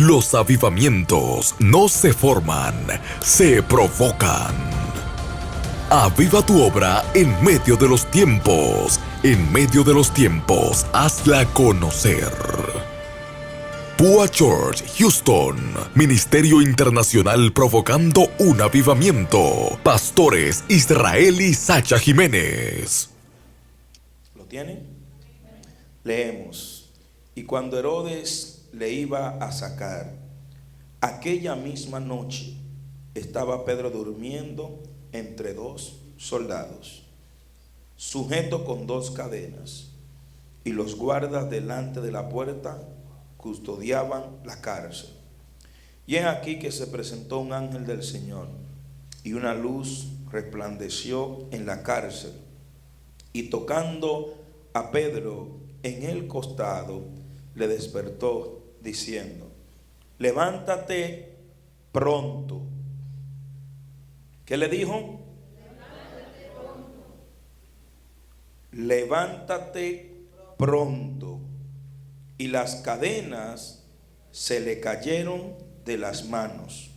Los avivamientos no se forman, se provocan. Aviva tu obra en medio de los tiempos. En medio de los tiempos, hazla conocer. Pua Church, Houston. Ministerio Internacional provocando un avivamiento. Pastores Israel y Sacha Jiménez. ¿Lo tienen? Leemos. Y cuando Herodes le iba a sacar, aquella misma noche estaba Pedro durmiendo entre dos soldados, sujeto con dos cadenas, y los guardas delante de la puerta custodiaban la cárcel. Y es aquí que se presentó un ángel del Señor, y una luz resplandeció en la cárcel, y tocando a Pedro en el costado, le despertó diciendo: levántate pronto. ¿Qué le dijo? Levántate pronto. Levántate pronto. Y las cadenas se le cayeron de las manos.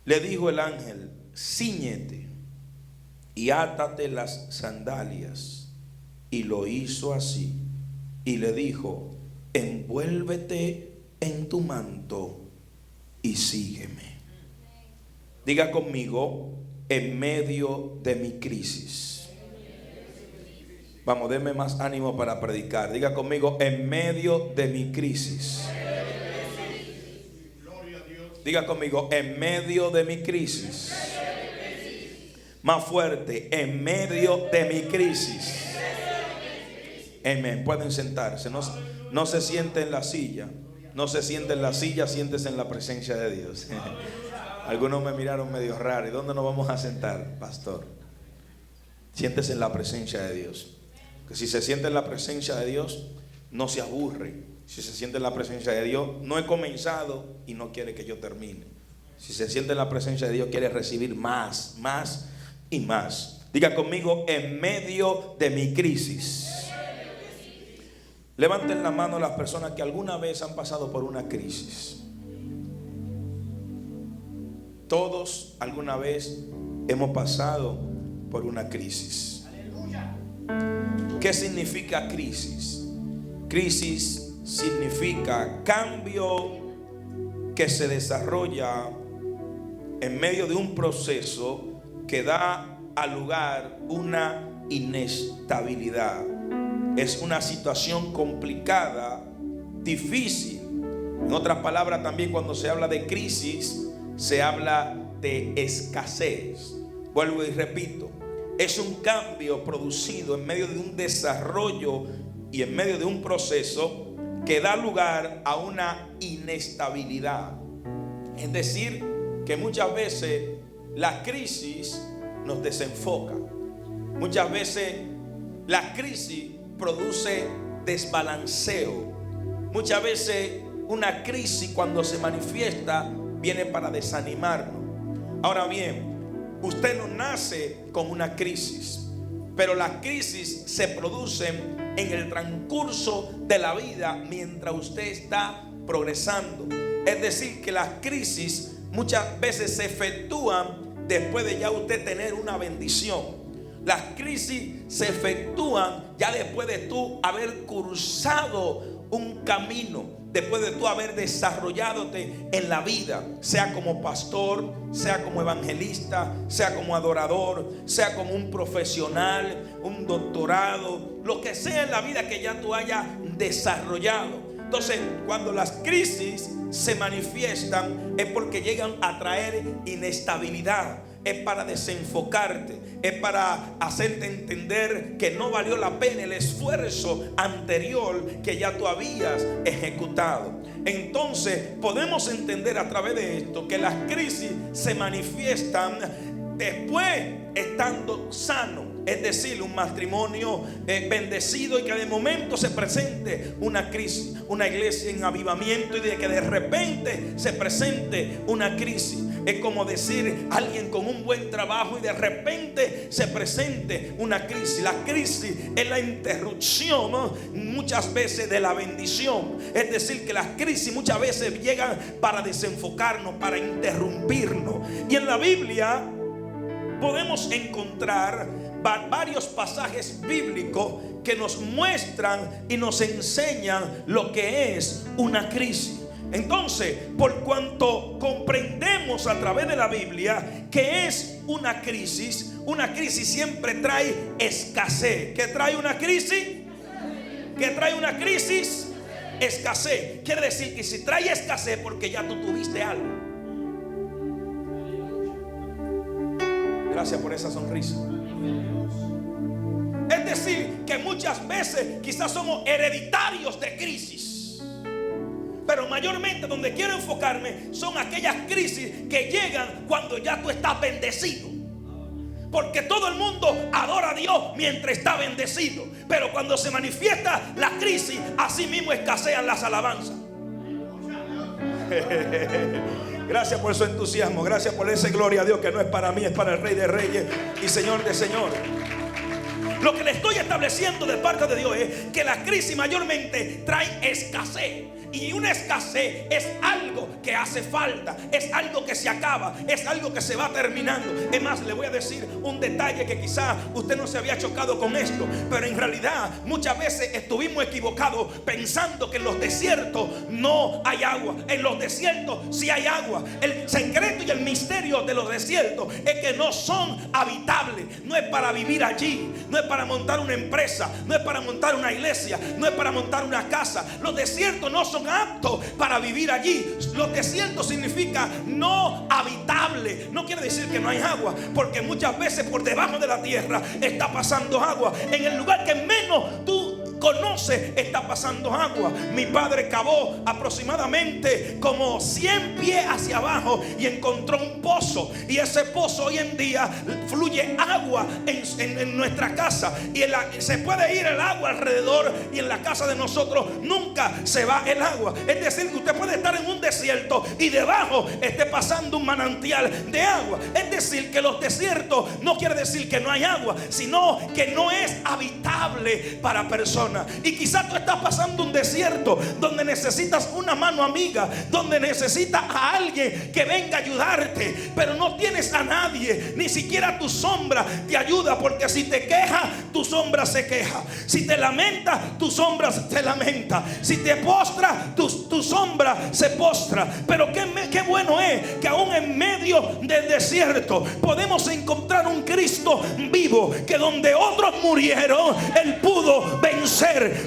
Le dijo el ángel: cíñete y átate las sandalias. Y lo hizo así. Y le dijo: envuélvete en tu manto y sígueme. Diga conmigo: en medio de mi crisis. Vamos, denme más ánimo para predicar. Diga conmigo: en medio de mi crisis. Diga conmigo: en medio de mi crisis. Más fuerte: en medio de mi crisis. Amén. Pueden sentarse. No se siente en la silla. No se siente en la silla, siéntese en la presencia de Dios. Algunos me miraron medio raro. ¿Y dónde nos vamos a sentar, pastor? Siéntese en la presencia de Dios. Que si se siente en la presencia de Dios, no se aburre. Si se siente en la presencia de Dios, no he comenzado y no quiere que yo termine. Si se siente en la presencia de Dios, quiere recibir más, más y más. Diga conmigo: en medio de mi crisis. Levanten la mano las personas que alguna vez han pasado por una crisis. Todos alguna vez hemos pasado por una crisis. ¿Qué significa crisis? Crisis significa cambio que se desarrolla en medio de un proceso que da al lugar una inestabilidad. Es una situación complicada, difícil. En otras palabras, también cuando se habla de crisis, se habla de escasez. Vuelvo y repito, es un cambio producido en medio de un desarrollo y en medio de un proceso que da lugar a una inestabilidad. Es decir, que muchas veces la crisis nos desenfoca. Muchas veces la crisis produce desbalanceo. Muchas veces una crisis, cuando se manifiesta, viene para desanimarnos. Ahora bien, usted no nace con una crisis, pero las crisis se producen en el transcurso de la vida mientras usted está progresando. Es decir, que las crisis muchas veces se efectúan después de ya usted tener una bendición. Las crisis se efectúan ya después de tú haber cursado un camino, después de tú haber desarrollándote en la vida, sea como pastor, sea como evangelista, sea como adorador, sea como un profesional, un doctorado, lo que sea en la vida que ya tú hayas desarrollado. Entonces, cuando las crisis se manifiestan, es porque llegan a traer inestabilidad. Es para desenfocarte, es para hacerte entender que no valió la pena el esfuerzo anterior que ya tú habías ejecutado. Entonces podemos entender a través de esto que las crisis se manifiestan después estando sano. Es decir, un matrimonio bendecido y que de momento se presente una crisis, una iglesia en avivamiento y de que de repente se presente una crisis. Es como decir alguien con un buen trabajo y de repente se presente una crisis. La crisis es la interrupción, ¿no?, muchas veces de la bendición. Es decir, que las crisis muchas veces llegan para desenfocarnos, para interrumpirnos. Y en la Biblia podemos encontrar varios pasajes bíblicos que nos muestran y nos enseñan lo que es una crisis. Entonces, por cuanto comprendemos a través de la Biblia que es una crisis siempre trae escasez. ¿Qué trae una crisis? ¿Qué trae una crisis? Escasez. Quiere decir que si trae escasez, porque ya tú tuviste algo. Gracias por esa sonrisa. Es decir, que muchas veces quizás somos hereditarios de crisis. Pero mayormente donde quiero enfocarme son aquellas crisis que llegan cuando ya tú estás bendecido. Porque todo el mundo adora a Dios mientras está bendecido. Pero cuando se manifiesta la crisis, así mismo escasean las alabanzas. Gracias por su entusiasmo. Gracias por esa gloria a Dios que no es para mí, es para el Rey de Reyes y Señor de Señores. Lo que le estoy estableciendo de parte de Dios es que la crisis mayormente trae escasez. Y una escasez es algo que hace falta, es algo que se acaba, es algo que se va terminando. Es más, le voy a decir un detalle que quizá usted no se había chocado con esto, pero en realidad muchas veces estuvimos equivocados pensando que en los desiertos no hay agua. En los desiertos sí hay agua. El secreto y el misterio de los desiertos es que no son habitables. No es para vivir allí, no es para montar una empresa, no es para montar una iglesia, no es para montar una casa. Los desiertos no son aptos para vivir allí. Los desiertos significa no habitable. No quiere decir que no hay agua, porque muchas veces por debajo de la tierra está pasando agua. En el lugar que menos tú conoce está pasando agua. Mi padre cavó aproximadamente como 100 pies hacia abajo y encontró un pozo, y ese pozo hoy en día fluye agua en nuestra casa, y se puede ir el agua alrededor, y en la casa de nosotros nunca se va el agua. Es decir, que usted puede estar en un desierto y debajo esté pasando un manantial de agua. Es decir, que los desiertos no quiere decir que no hay agua, sino que no es habitable para personas. Y quizás tú estás pasando un desierto donde necesitas una mano amiga, donde necesitas a alguien que venga a ayudarte, pero no tienes a nadie. Ni siquiera tu sombra te ayuda, porque si te quejas, tu sombra se queja. Si te lamentas, tu sombra se lamenta. Si te postras, tu sombra se postra. Pero qué bueno es que aún en medio del desierto podemos encontrar un Cristo vivo, que donde otros murieron, Él pudo vencer.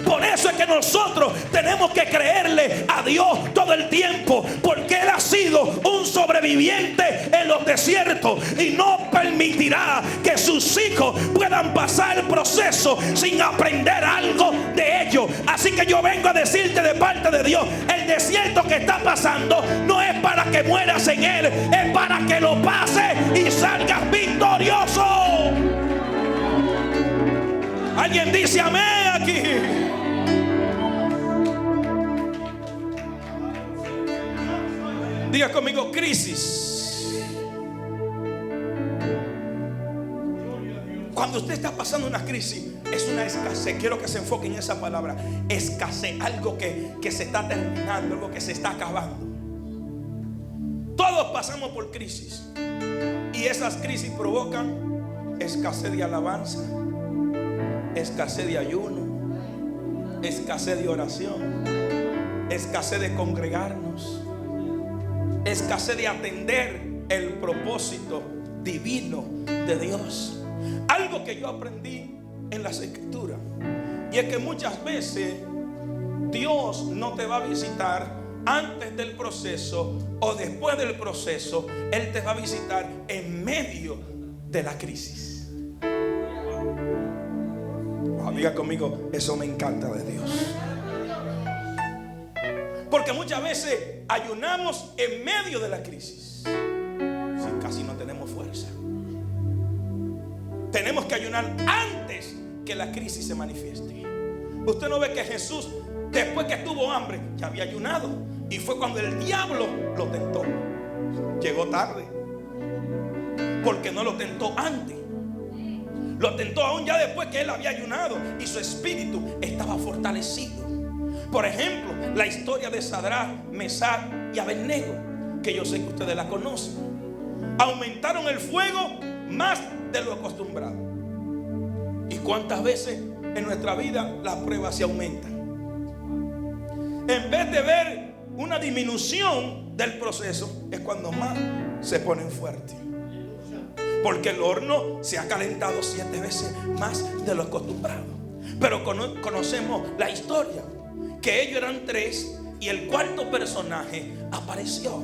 Por eso es que nosotros tenemos que creerle a Dios todo el tiempo, porque Él ha sido un sobreviviente en los desiertos y no permitirá que sus hijos puedan pasar el proceso sin aprender algo de ellos. Así que yo vengo a decirte de parte de Dios: el desierto que está pasando no es para que mueras en él, es para que lo pases y salgas victorioso. Alguien dice amén aquí. Diga conmigo: crisis. Cuando usted está pasando una crisis, es una escasez. Quiero que se enfoque en esa palabra, escasez. Algo que se está terminando, algo que se está acabando. Todos pasamos por crisis, y esas crisis provocan escasez de alabanza, escasez de ayuno, escasez de oración, escasez de congregarnos, escasez de atender el propósito divino de Dios. Algo que yo aprendí en las Escrituras, y es que muchas veces Dios no te va a visitar antes del proceso o después del proceso. Él te va a visitar en medio de la crisis. Diga conmigo: eso me encanta de Dios. Porque muchas veces ayunamos en medio de la crisis, si casi no tenemos fuerza. Tenemos que ayunar antes que la crisis se manifieste. Usted no ve que Jesús, después que tuvo hambre, ya había ayunado, y fue cuando el diablo lo tentó. Llegó tarde. porque no lo tentó antes. Lo tentó aún ya después que él había ayunado y su espíritu estaba fortalecido. Por ejemplo, la historia de Sadrach, Mesach y Abednego, que yo sé que ustedes la conocen. Aumentaron el fuego más de lo acostumbrado. ¿Y cuántas veces en nuestra vida las pruebas se aumentan? En vez de ver una disminución del proceso, es cuando más se ponen fuertes. Porque el horno se ha calentado 7 veces más de lo acostumbrado. Pero conocemos la historia, que ellos eran 3 y el cuarto personaje apareció.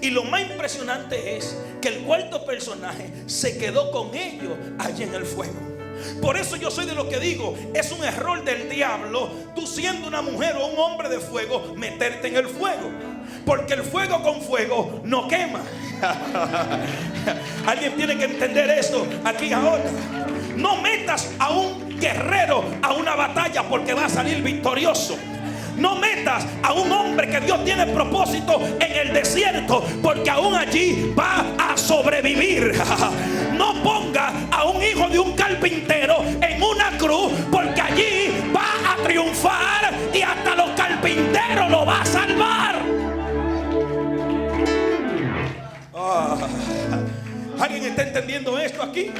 Y lo más impresionante es que el cuarto personaje se quedó con ellos allí en el fuego. Por eso yo soy de lo que digo, es un error del diablo, tú siendo una mujer o un hombre de fuego, meterte en el fuego. Porque el fuego con fuego no quema. Alguien tiene que entender esto aquí ahora. No metas a un guerrero a una batalla porque va a salir victorioso. No metas a un hombre que Dios tiene propósito en el desierto, porque aún allí va a sobrevivir. No ponga a un hijo de un carpintero en una cruz, porque allí va a triunfar y hasta los carpinteros lo va a salvar. ¿Alguien está entendiendo esto aquí?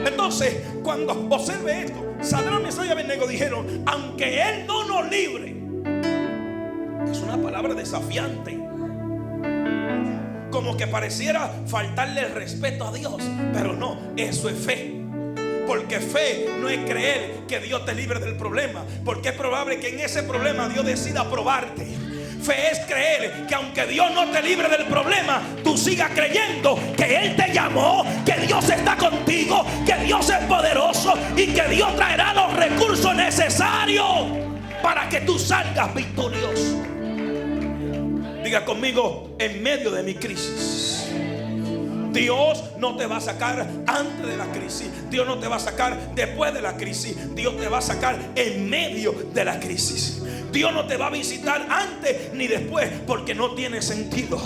Entonces, cuando observe esto, Sadrach, Mesach y Abednego dijeron: aunque Él no nos libre. Es una palabra desafiante, como que pareciera faltarle el respeto a Dios, pero no, eso es fe. Porque fe no es creer que Dios te libre del problema, porque es probable que en ese problema Dios decida probarte. Fe es creer que aunque Dios no te libre del problema, tú sigas creyendo que Él te llamó, que Dios está contigo, que Dios es poderoso y que Dios traerá los recursos necesarios para que tú salgas victorioso. Diga conmigo: en medio de mi crisis. Dios no te va a sacar antes de la crisis. Dios no te va a sacar después de la crisis. Dios te va a sacar en medio de la crisis. Dios no te va a visitar antes ni después, porque no tiene sentido.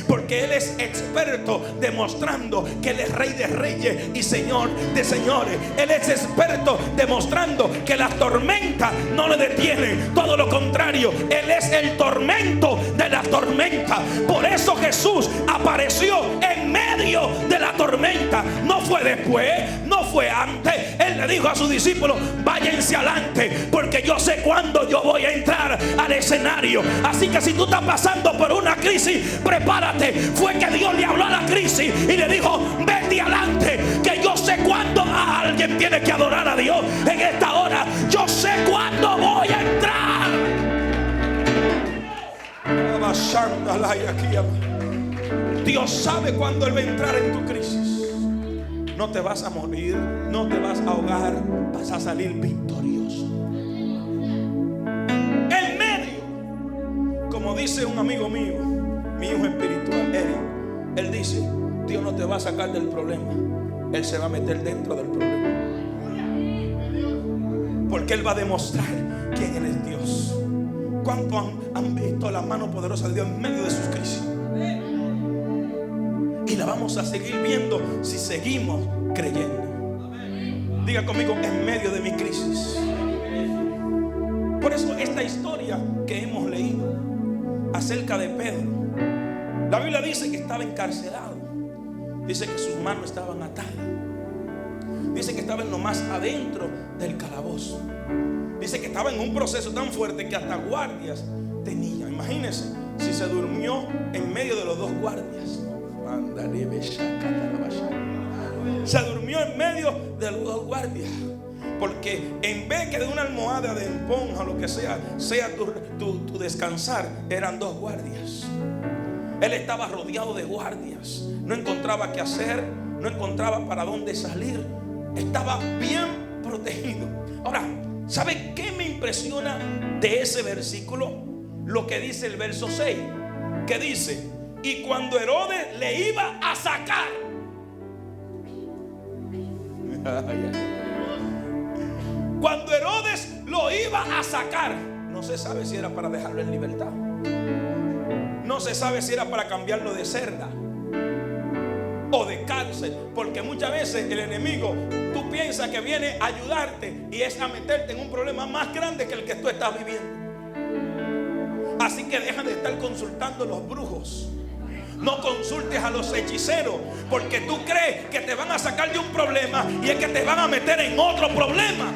Porque Él es experto demostrando que Él es Rey de reyes y Señor de señores. Él es experto demostrando que las tormentas no le detienen. Todo lo contrario, Él es el tormento de la tormenta. Por eso Jesús apareció en medio de la tormenta. No fue después, no fue antes. Él le dijo a sus discípulos: váyanse adelante, porque yo sé cuándo yo voy a entrar al escenario. Así que si tú estás pasando por una crisis, prepárate. Fue que Dios le habló a la crisis y le dijo: vete adelante, que yo sé cuándo. Alguien tiene que adorar a Dios en esta hora. Yo sé cuándo voy a entrar. Dios sabe cuándo Él va a entrar en tu crisis. No te vas a morir, no te vas a ahogar, vas a salir victorioso. En medio, como dice un amigo mío, mi hijo espiritual, Eric, él dice: Dios no te va a sacar del problema, Él se va a meter dentro del problema. Porque Él va a demostrar quién Él es Dios. ¿Cuántos han visto la mano poderosa de Dios en medio de sus crisis? Y la vamos a seguir viendo si seguimos creyendo. Diga conmigo: en medio de mi crisis. Por eso esta historia que hemos leído acerca de Pedro, la Biblia dice que estaba encarcelado. Dice que sus manos estaban atadas. Dice que estaba en lo más adentro del calabozo. Dice que estaba en un proceso tan fuerte que hasta guardias tenía. Imagínense si se durmió en medio de los dos guardias. Se durmió en medio de los dos guardias. Porque en vez que de una almohada de esponja o lo que sea tu descansar, eran dos guardias. Él estaba rodeado de guardias. No encontraba qué hacer, no encontraba para dónde salir. Estaba bien protegido. Ahora, ¿sabe qué me impresiona de ese versículo? Lo que dice el verso 6, que dice: y cuando Herodes le iba a sacar. Cuando Herodes lo iba a sacar, no se sabe si era para dejarlo en libertad. No se sabe si era para cambiarlo de celda. o de cárcel, porque muchas veces el enemigo, tú piensas que viene a ayudarte y es a meterte en un problema más grande que el que tú estás viviendo. Así que deja de estar consultando a los brujos. No consultes a los hechiceros, porque tú crees que te van a sacar de un problema y es que te van a meter en otro problema.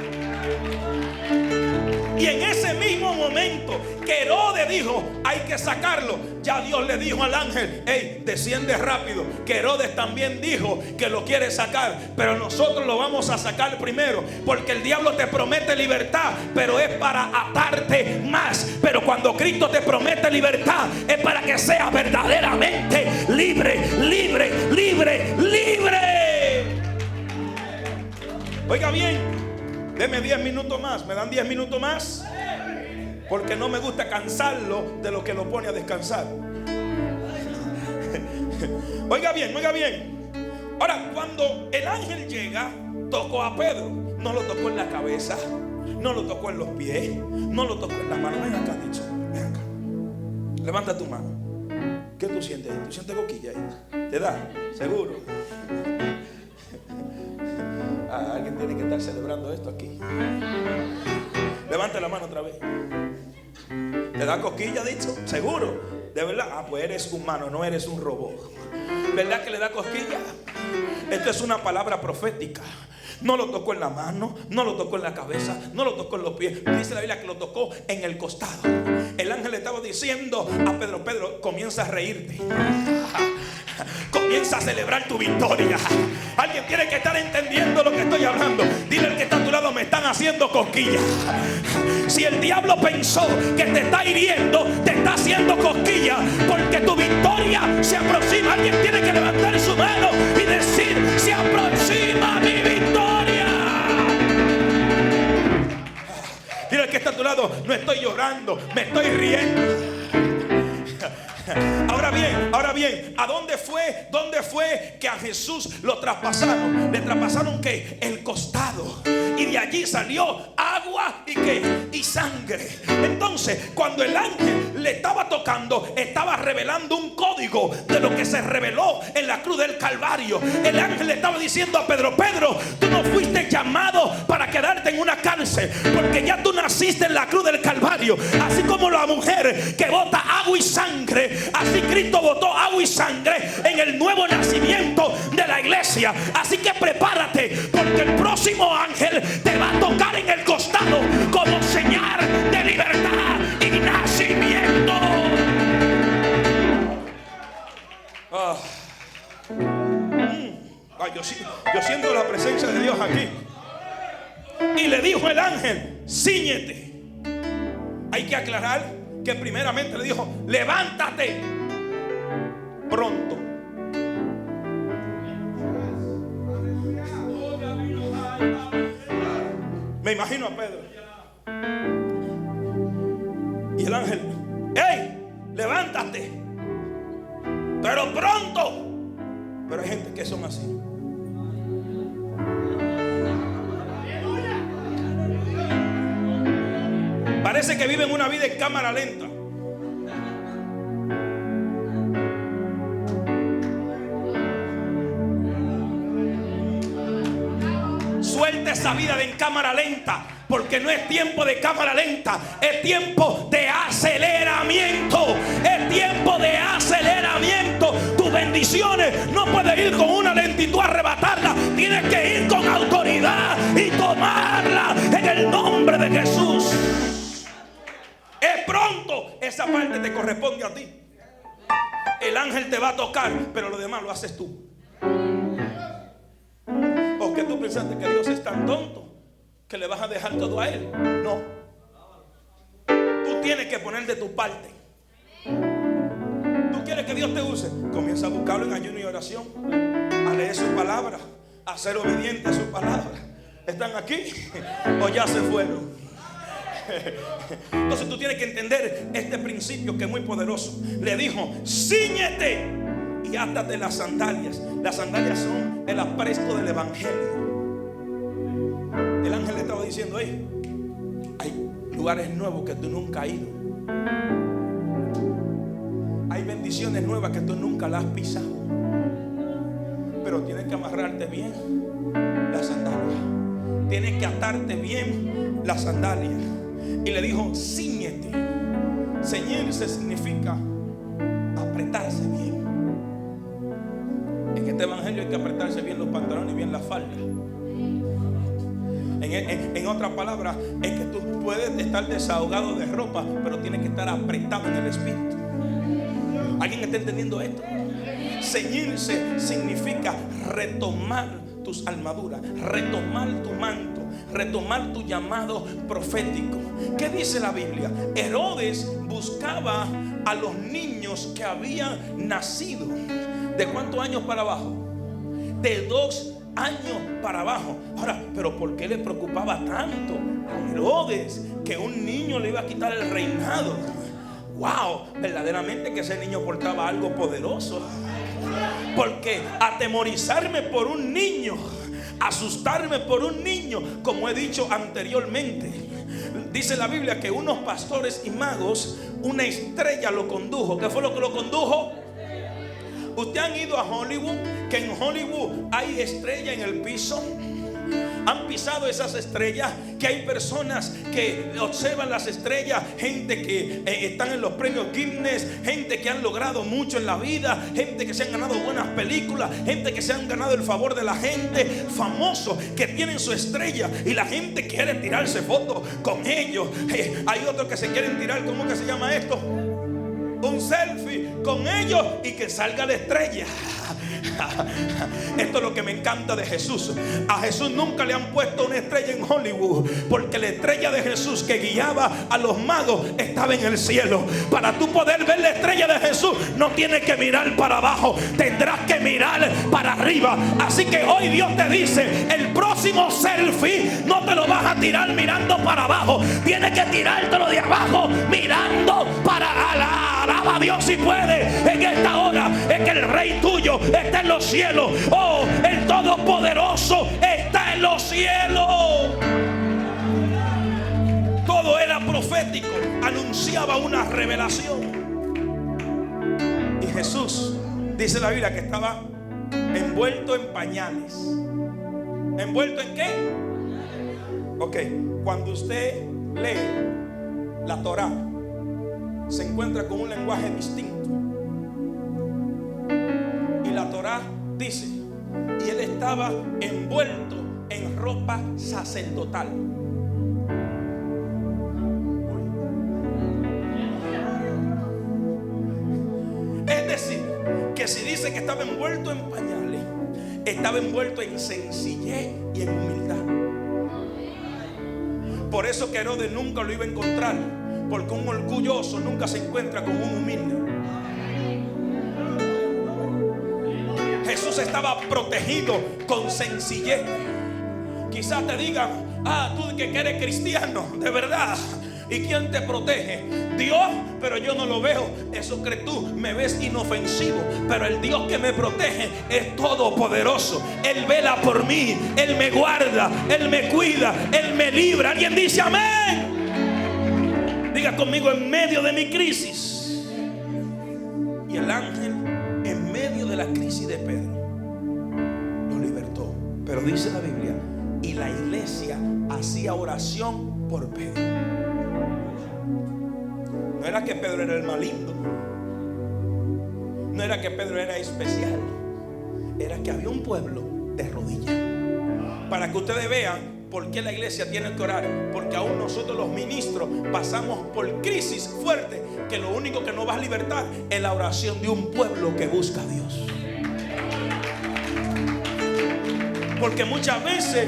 Y en ese mismo momento que Herodes dijo, hay que sacarlo, ya Dios le dijo al ángel, hey, desciende rápido, que Herodes también dijo que lo quiere sacar, pero nosotros lo vamos a sacar primero, porque el diablo te promete libertad, pero es para atarte más. Pero cuando Cristo te promete libertad, es para que seas verdaderamente libre, libre, libre, libre. Oiga bien, deme 10 minutos más. ¿Me dan 10 minutos más? Porque no me gusta cansarlo de lo que lo pone a descansar. Oiga bien, oiga bien. Ahora, cuando el ángel llega, tocó a Pedro. No lo tocó en la cabeza, no lo tocó en los pies, no lo tocó en la mano. Ven acá, dicho. Ven acá. Levanta tu mano. ¿Qué tú sientes ahí? ¿Tú sientes coquilla ahí? ¿Te da? ¿Seguro? Alguien tiene que estar celebrando esto aquí. Levanta la mano otra vez. ¿Te da cosquilla, dicho? ¿Seguro? ¿De verdad? Ah, pues eres humano, no eres un robot. ¿Verdad que le da cosquilla? Esto es una palabra profética. No lo tocó en la mano, no lo tocó en la cabeza, no lo tocó en los pies. Dice la Biblia que lo tocó en el costado. El ángel le estaba diciendo a Pedro, Pedro, comienza a reírte. Comienza a celebrar tu victoria. Alguien tiene que estar entendiendo lo que estoy hablando. Dile al que está a tu lado, me están haciendo cosquillas. Si el diablo pensó que te está hiriendo, te está haciendo cosquillas, porque tu victoria se aproxima. Alguien tiene que levantar su mano y decir, se aproxima mi victoria. Dile al que está a tu lado, no estoy llorando, me estoy riendo. Ahora bien, ¿a dónde fue? ¿Dónde fue que a Jesús lo traspasaron? Le traspasaron ¿qué? El costado. Y de allí salió agua y ¿qué? Y sangre. Entonces, cuando el ángel le estaba tocando, estaba revelando un código de lo que se reveló en la cruz del Calvario. El ángel le estaba diciendo a Pedro, Pedro, tú no fuiste llamado para quedarte en una cárcel, porque ya tú naciste en la cruz del Calvario. Así como la mujer que bota agua y sangre, así Cristo botó agua y sangre en el nuevo nacimiento de la iglesia. Así que prepárate, porque el próximo ángel te va a tocar en el costado como señal de libertad y nacimiento. Yo siento la presencia de Dios aquí. Y le dijo el ángel, cíñete. Hay que aclarar que primeramente le dijo, levántate pronto. Me imagino a Pedro y el ángel, ¡hey! Levántate, pero pronto. Pero hay gente que son así. Parece que viven una vida en cámara lenta. Suelta esa vida de en cámara lenta, porque no es tiempo de cámara lenta, es tiempo de aceleramiento. Es tiempo de aceleramiento. Tus bendiciones no puedes ir con una lentitud a arrebatarla. Tienes que ir con autoridad y tomarla en el nombre de Jesús. Es pronto. Esa parte te corresponde a ti. El ángel te va a tocar, pero lo demás lo haces tú. ¿O qué tú pensaste que Dios es tan tonto que le vas a dejar todo a Él? No. Tú tienes que poner de tu parte. ¿Tú quieres que Dios te use? Comienza a buscarlo en ayuno y oración, a leer su palabra, a ser obediente a su palabra. ¿Están aquí o ya se fueron? Entonces tú tienes que entender este principio que es muy poderoso. Le dijo, cíñete y átate las sandalias. Las sandalias son el apresto del evangelio. El ángel le estaba diciendo, hey, hay lugares nuevos que tú nunca has ido. Hay bendiciones nuevas que tú nunca las has pisado. pero tienes que amarrarte bien la sandalia. Tienes que atarte bien la sandalia. Y le dijo, cíñete. Ceñirse significa apretarse bien. En este evangelio hay que apretarse bien los pantalones y bien la falda. En otras palabras, es que tú puedes estar desahogado de ropa, pero tienes que estar apretado en el espíritu. ¿Alguien está entendiendo esto? Ceñirse significa retomar tus armaduras, retomar tu manto, retomar tu llamado profético. ¿Qué dice la Biblia? Herodes buscaba a los niños que habían nacido. ¿De cuántos años para abajo? De 2 años para abajo. Ahora, ¿pero por qué le preocupaba tanto a Herodes que un niño le iba a quitar el reinado? Wow, verdaderamente que ese niño portaba algo poderoso. Porque atemorizarme por un niño, asustarme por un niño, como he dicho anteriormente, dice la Biblia que unos pastores y magos, una estrella lo condujo. ¿Qué fue lo que lo condujo? Usted han ido a Hollywood, que en Hollywood hay estrella en el piso. Han pisado esas estrellas, que hay personas que observan las estrellas, gente que están en los premios Guinness, gente que han logrado mucho en la vida, gente que se han ganado buenas películas, gente que se han ganado el favor de la gente, famosos que tienen su estrella y la gente quiere tirarse fotos con ellos. Hay otros que se quieren tirar, ¿cómo que se llama esto? Un selfie con ellos y que salga la estrella. Esto es lo que me encanta de Jesús. A Jesús nunca le han puesto una estrella en Hollywood, porque la estrella de Jesús que guiaba a los magos estaba en el cielo. Para tú poder ver la estrella de Jesús, no tienes que mirar para abajo, tendrás que mirar para arriba. Así que hoy Dios te dice, el próximo selfie no te lo vas a tirar mirando para abajo, tienes que tirártelo de abajo mirando para alaba a Dios si puede en esta hora. Es que el Rey tuyo está en los cielos. Oh, el Todopoderoso está en los cielos. Todo era profético, anunciaba una revelación. Y Jesús, dice la Biblia, que estaba envuelto en pañales. ¿Envuelto en qué? Ok, cuando usted lee la Torá, se encuentra con un lenguaje distinto. Y la Torá dice, y él estaba envuelto en ropa sacerdotal. Es decir, que si dice que estaba envuelto en pañales, estaba envuelto en sencillez y en humildad. Por eso que Herodes nunca lo iba a encontrar, porque un orgulloso nunca se encuentra con un humilde. Jesús estaba protegido con sencillez. Quizás te digan, tú que eres cristiano, de verdad. ¿Y quién te protege? Dios, pero yo no lo veo. Eso crees tú, me ves inofensivo. Pero el Dios que me protege es todopoderoso. Él vela por mí, Él me guarda, Él me cuida, Él me libra. ¿Alguien dice amén? Diga conmigo, en medio de mi crisis. Y el ángel, en medio de la crisis de Pedro, lo libertó. Pero dice la Biblia, y la iglesia hacía oración por Pedro. No era que Pedro era el más lindo, no era que Pedro era especial, era que había un pueblo de rodillas. Para que ustedes vean por qué la iglesia tiene que orar, porque aún nosotros los ministros pasamos por crisis fuertes, que lo único que nos va a libertar es la oración de un pueblo que busca a Dios. Porque muchas veces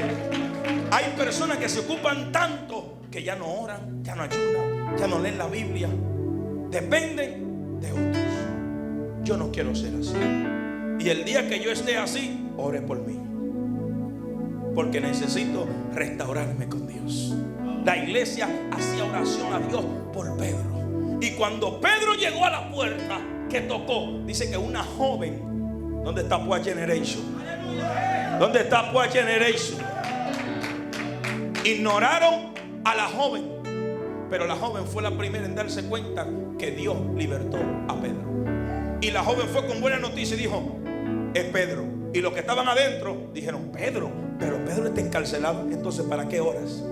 hay personas que se ocupan tanto que ya no oran, ya no ayunan, ya no leen la Biblia, dependen de otros. Yo no quiero ser así. Y el día que yo esté así, ore por mí, porque necesito restaurarme con Dios. La iglesia hacía oración a Dios por Pedro. Y cuando Pedro llegó a la puerta que tocó, dice que una joven, ¿dónde está Poa Generation? ¿Dónde está Poa Generation? Ignoraron a la joven, pero la joven fue la primera en darse cuenta que Dios libertó a Pedro. Y la joven fue con buena noticia y dijo, es Pedro. Y los que estaban adentro dijeron: Pedro, pero Pedro está encarcelado, entonces ¿para qué oras?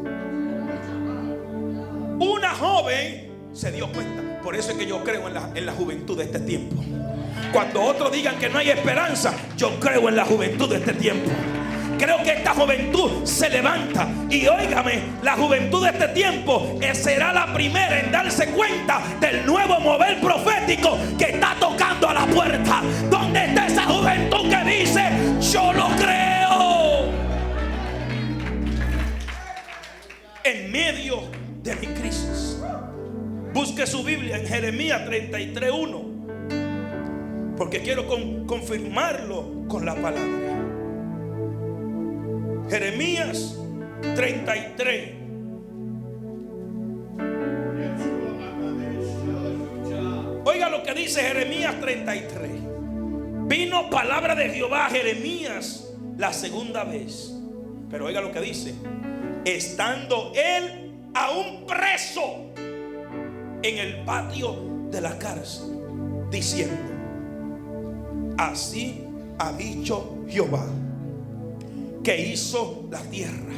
Una joven se dio cuenta. Por eso es que yo creo en la juventud de este tiempo. Cuando otros digan que no hay esperanza, yo creo en la juventud de este tiempo. Creo que esta juventud se levanta. Y óigame, la juventud de este tiempo será la primera en darse cuenta del nuevo mover profético que está tocando a la puerta. ¿Dónde está esa juventud que dice: yo lo creo? En medio de mi crisis, busque su Biblia en Jeremías 33:1, porque quiero confirmarlo con la palabra. Jeremías 33. Oiga lo que dice Jeremías 33. Vino palabra de Jehová a Jeremías la segunda vez. Pero oiga lo que dice: estando él aún preso en el patio de la cárcel, diciendo: así ha dicho Jehová, que hizo la tierra,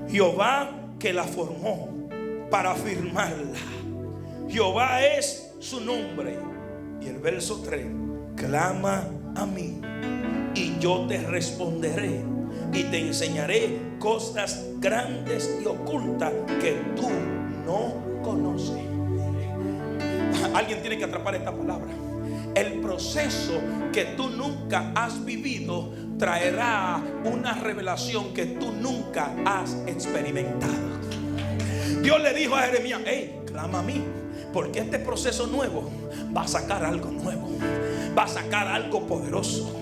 Jehová que la formó para firmarla, Jehová es su nombre. Y el verso 3: clama a mí y yo te responderé y te enseñaré cosas grandes y ocultas que tú no conoces. Alguien tiene que atrapar esta palabra. El proceso que tú nunca has vivido traerá una revelación que tú nunca has experimentado. Dios le dijo a Jeremías: hey, clama a mí, porque este proceso nuevo va a sacar algo nuevo, va a sacar algo poderoso.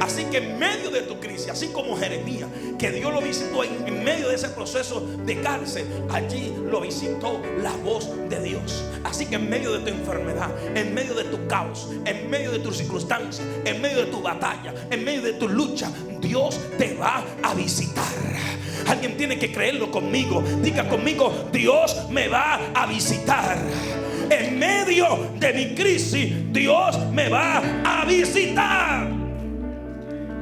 Así que en medio de tu crisis, así como Jeremías, que Dios lo visitó en medio de ese proceso de cárcel, allí lo visitó la voz de Dios. Así que en medio de tu enfermedad, en medio de tu caos, en medio de tus circunstancias, en medio de tu batalla, en medio de tu lucha, Dios te va a visitar. Alguien tiene que creerlo conmigo. Diga conmigo: Dios me va a visitar. En medio de mi crisis, Dios me va a visitar.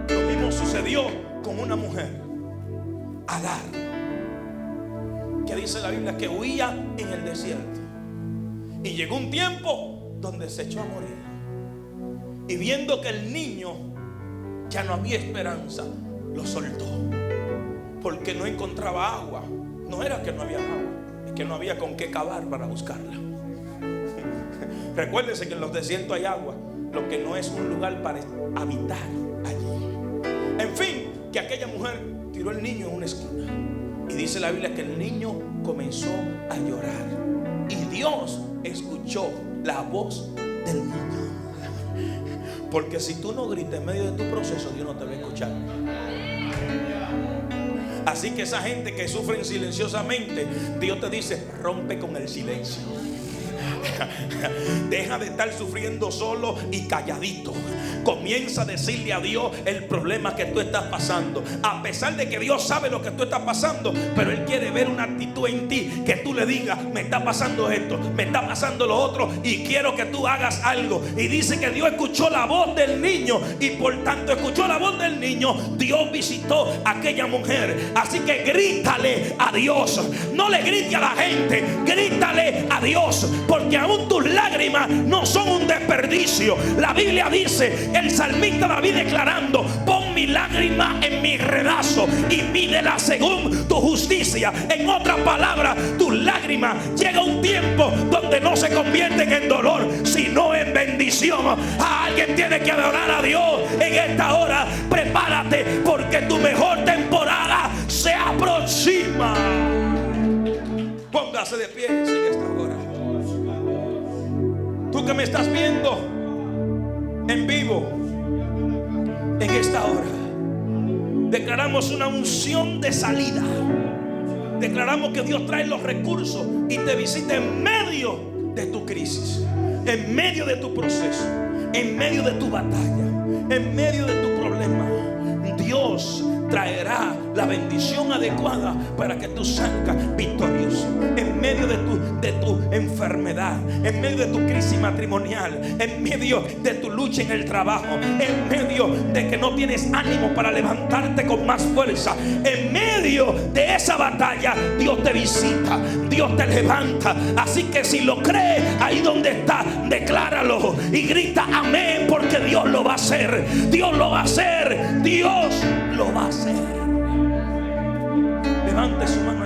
Lo mismo sucedió con una mujer, Agar, que dice la Biblia que huía en el desierto. Y llegó un tiempo donde se echó a morir. Y viendo que el niño ya no había esperanza, lo soltó, porque no encontraba agua. No era que no había agua, es que no había con qué cavar para buscarla. Recuérdense que en los desiertos hay agua, lo que no es un lugar para habitar allí. En fin, que aquella mujer tiró el niño en una esquina. Y dice la Biblia que el niño comenzó a llorar. Y Dios escuchó la voz del niño. Porque si tú no gritas en medio de tu proceso, Dios no te va a escuchar. Así que esa gente que sufren silenciosamente, Dios te dice: rompe con el silencio. Deja de estar sufriendo solo y calladito. Comienza a decirle a Dios el problema que tú estás pasando, a pesar de que Dios sabe lo que tú estás pasando, pero Él quiere ver una actitud en ti, que tú le digas: me está pasando esto, me está pasando lo otro, y quiero que tú hagas algo. Y dice que Dios escuchó la voz del niño, y por tanto escuchó la voz del niño, Dios visitó a aquella mujer. Así que grítale a Dios, no le grite a la gente, grítale a Dios, porque aún tus lágrimas no son un desperdicio. La Biblia dice, el salmista David declarando: pon mi lágrima en mi redazo y mídela según tu justicia. En otras palabras, tus lágrimas llega un tiempo donde no se convierten en dolor, sino en bendición. Alguien tiene que adorar a Dios en esta hora. Prepárate, porque tu mejor temporada se aproxima. Póngase de pie en esta hora. Tú que me estás viendo en vivo, en esta hora, declaramos una unción de salida. Declaramos que Dios trae los recursos y te visita en medio de tu crisis, en medio de tu proceso, en medio de tu batalla, en medio de tu problema. Dios traerá la bendición adecuada para que tú salgas victorioso en medio de tu enfermedad, en medio de tu crisis matrimonial, en medio de tu lucha en el trabajo, en medio de que no tienes ánimo para levantarte con más fuerza. En medio de esa batalla, Dios te visita, Dios te levanta. Así que si lo crees, ahí donde está, decláralo y grita amén, porque Dios lo va a hacer. Dios lo va a hacer. Dios lo va a hacer. Levante su mano.